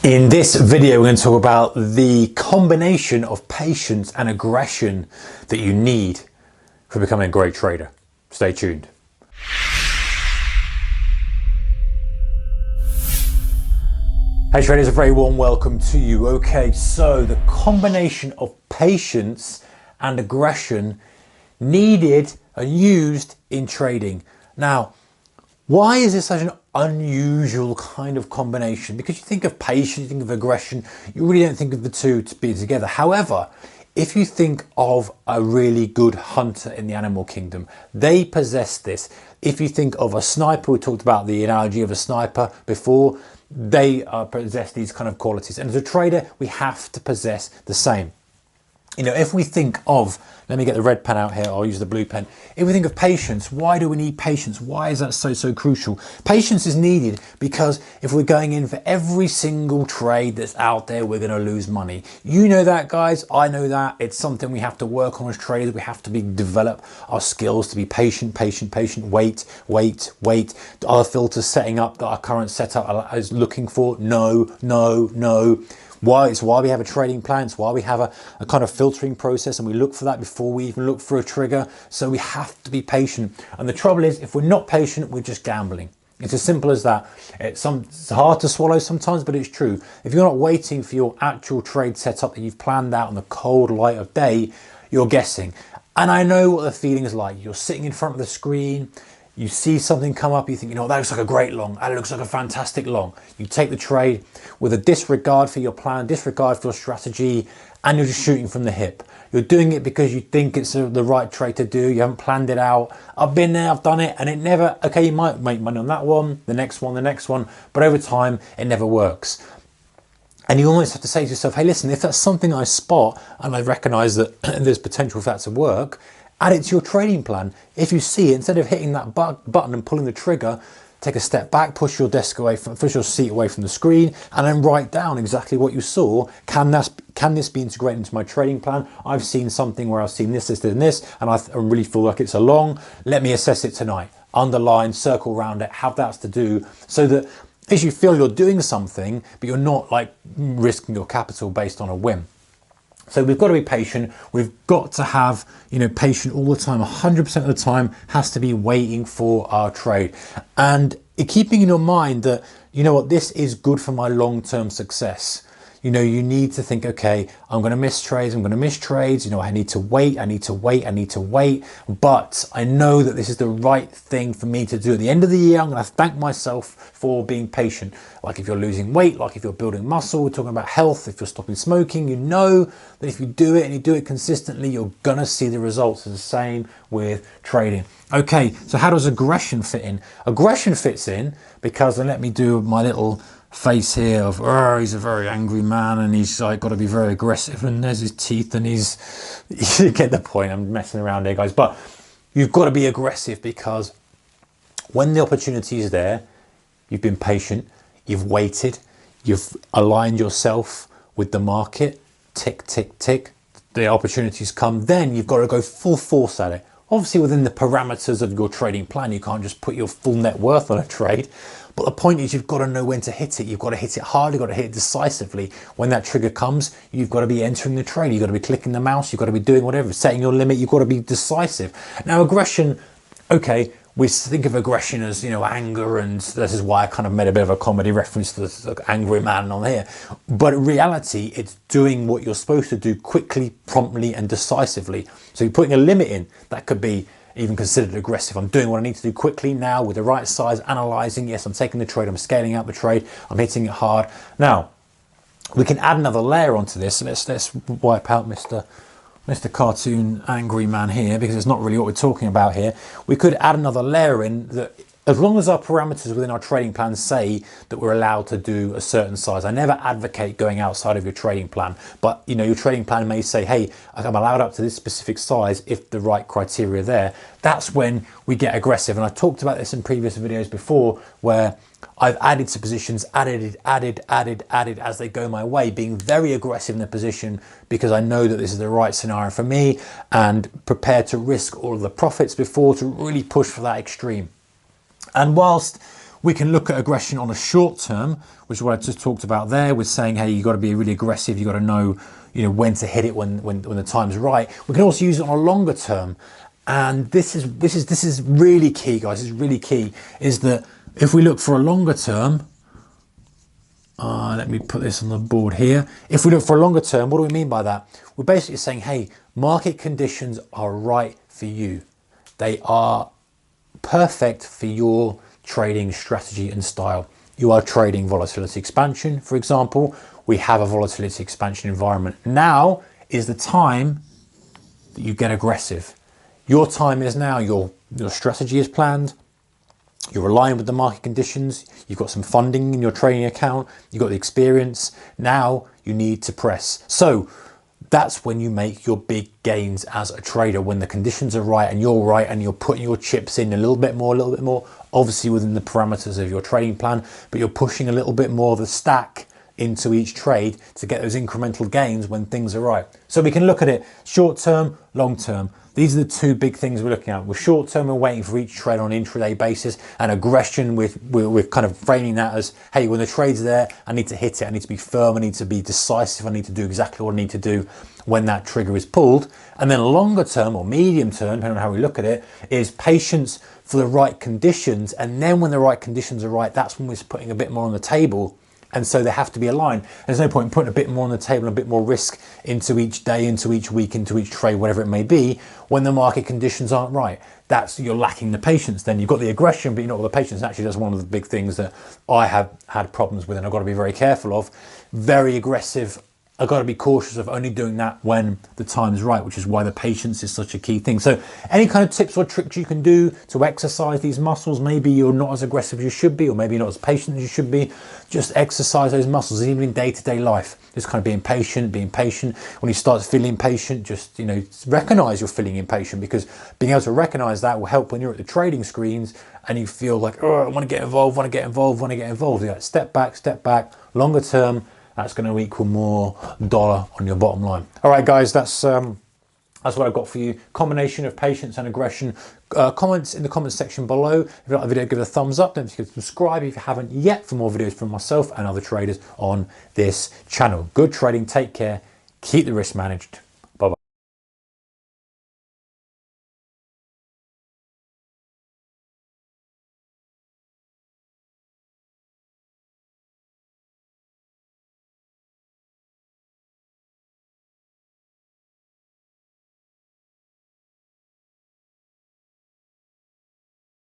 In this video, we're going to talk about the combination of patience and aggression that you need for becoming a great trader. Stay tuned. Hey traders, a very warm welcome to you. Okay, so the combination of patience and aggression needed and used in trading. Now, why is this such an unusual kind of combination? Because you think of patience, you think of aggression, you really don't think of the two to be together. However, if you think of a really good hunter in the animal kingdom, they possess this. If you think of a sniper, we talked about the analogy of a sniper before, they possess these kind of qualities. And as a trader, we have to possess the same. You know, if we think of, let me get the red pen out here, I'll use the blue pen. If we think of patience, why do we need patience? Why is that so crucial? Patience is needed because if we're going in for every single trade that's out there, we're going to lose money. You know that, guys. I know that. It's something we have to work on as traders. We have to develop our skills to be patient, wait. Are the filters setting up that our current setup is looking for? No. Why? It's why we have a trading plan. It's why we have a kind of filtering process, and we look for that before we even look for a trigger. So we have to be patient. And the trouble is, if we're not patient, we're just gambling. It's as simple as that. It's hard to swallow sometimes, but it's true. If you're not waiting for your actual trade setup that you've planned out in the cold light of day, you're guessing. And I know what the feeling is like. You're sitting in front of the screen, you see something come up, you think, you know, that looks like a great long, that looks like a fantastic long. You take the trade with a disregard for your plan, disregard for your strategy, and you're just shooting from the hip. You're doing it because you think it's the right trade to do. You haven't planned it out. I've been there, I've done it, and it never, okay, you might make money on that one, the next one, but over time, it never works. And you almost have to say to yourself, hey, listen, if that's something I spot and I recognize that there's potential for that to work, add it to your trading plan. If you see it, instead of hitting that button and pulling the trigger, take a step back, push your seat away from the screen, and then write down exactly what you saw. Can this be integrated into my trading plan? I've seen something where I've seen this, and this, and I really feel like it's a long. Let me assess it tonight. Underline, circle around it, have that to do, so that as you feel you're doing something, but you're not like risking your capital based on a whim. So we've got to be patient. We've got to have, patient all the time. 100% of the time has to be waiting for our trade. And keeping in your mind that, you know what, this is good for my long-term success. You need to think, okay, I'm going to miss trades. I need to wait. But I know that this is the right thing for me to do. At the end of the year, I'm going to thank myself for being patient. Like if you're losing weight, like if you're building muscle, we're talking about health, if you're stopping smoking, you know that if you do it and you do it consistently, you're going to see the results. It's the same with trading. Okay, so how does aggression fit in? Aggression fits in because, and let me do my little face here of, oh, he's a very angry man and he's like got to be very aggressive, and there's his teeth, and you get the point. I'm messing around here, guys, but you've got to be aggressive because when the opportunity is there, you've been patient, you've waited, you've aligned yourself with the market, tick, the opportunities come, then you've got to go full force at it. Obviously within the parameters of your trading plan, you can't just put your full net worth on a trade. But the point is, you've got to know when to hit it. You've got to hit it hard. You've got to hit it decisively. When that trigger comes, you've got to be entering the trade. You've got to be clicking the mouse. You've got to be doing whatever, setting your limit. You've got to be decisive. Now, aggression, okay, we think of aggression as, anger, and this is why I kind of made a bit of a comedy reference to this angry man on here. But in reality, it's doing what you're supposed to do quickly, promptly, and decisively. So you're putting a limit in. That could be even considered aggressive. I'm doing what I need to do quickly now with the right size, analyzing. Yes, I'm taking the trade, I'm scaling out the trade, I'm hitting it hard. Now, we can add another layer onto this. Let's wipe out Mr. Cartoon Angry Man here, because it's not really what we're talking about here. We could add another layer in that, as long as our parameters within our trading plan say that we're allowed to do a certain size. I never advocate going outside of your trading plan, but your trading plan may say, hey, I'm allowed up to this specific size if the right criteria are there. That's when we get aggressive. And I talked about this in previous videos before, where I've added to positions, added as they go my way, being very aggressive in the position because I know that this is the right scenario for me, and prepared to risk all of the profits before to really push for that extreme. And whilst We can look at aggression on a short term, which is what I just talked about there, with saying, hey, you've got to be really aggressive. You've got to know, when to hit it when the time's right. We can also use it on a longer term. And this is really key, guys. This is really key, is that if we look for a longer term, let me put this on the board here. If we look for a longer term, what do we mean by that? We're basically saying, hey, market conditions are right for you. They are perfect for your trading strategy and style. You are trading volatility expansion, for example. We have a volatility expansion environment. Now is the time that you get aggressive. Your time is now. Your strategy is planned. You're aligned with the market conditions. You've got some funding in your trading account. You've got the experience. Now you need to press. So that's when you make your big gains as a trader, when the conditions are right and you're putting your chips in a little bit more, obviously within the parameters of your trading plan, but you're pushing a little bit more of the stack into each trade to get those incremental gains when things are right. So we can look at it short term, long term. These are the two big things we're looking at. With short term, we're waiting for each trade on an intraday basis, and aggression, we're kind of framing that as, hey, when the trade's there, I need to hit it, I need to be firm, I need to be decisive, I need to do exactly what I need to do when that trigger is pulled. And then longer term or medium term, depending on how we look at it, is patience for the right conditions. And then when the right conditions are right, that's when we're putting a bit more on the table. And so they have to be aligned. There's no point in putting a bit more on the table, a bit more risk into each day, into each week, into each trade, whatever it may be, when the market conditions aren't right. You're lacking the patience. Then you've got the aggression, but you're not got the patience. Actually, that's one of the big things that I have had problems with, and I've got to be very careful of. Very aggressive. I've got to be cautious of only doing that when the time is right, which is why the patience is such a key thing. So any kind of tips or tricks you can do to exercise these muscles, maybe you're not as aggressive as you should be, or maybe you're not as patient as you should be, just exercise those muscles, even in day-to-day life. Just kind of being patient. When you start feeling impatient, just, recognize you're feeling impatient, because being able to recognize that will help when you're at the trading screens and you feel like, oh, I want to get involved. Yeah, step back, longer term. That's going to equal more dollar on your bottom line. All right, guys, that's what I've got for you. Combination of patience and aggression. Comments in the comments section below. If you like the video, give it a thumbs up. Don't forget to subscribe if you haven't yet for more videos from myself and other traders on this channel. Good trading. Take care. Keep the risk managed.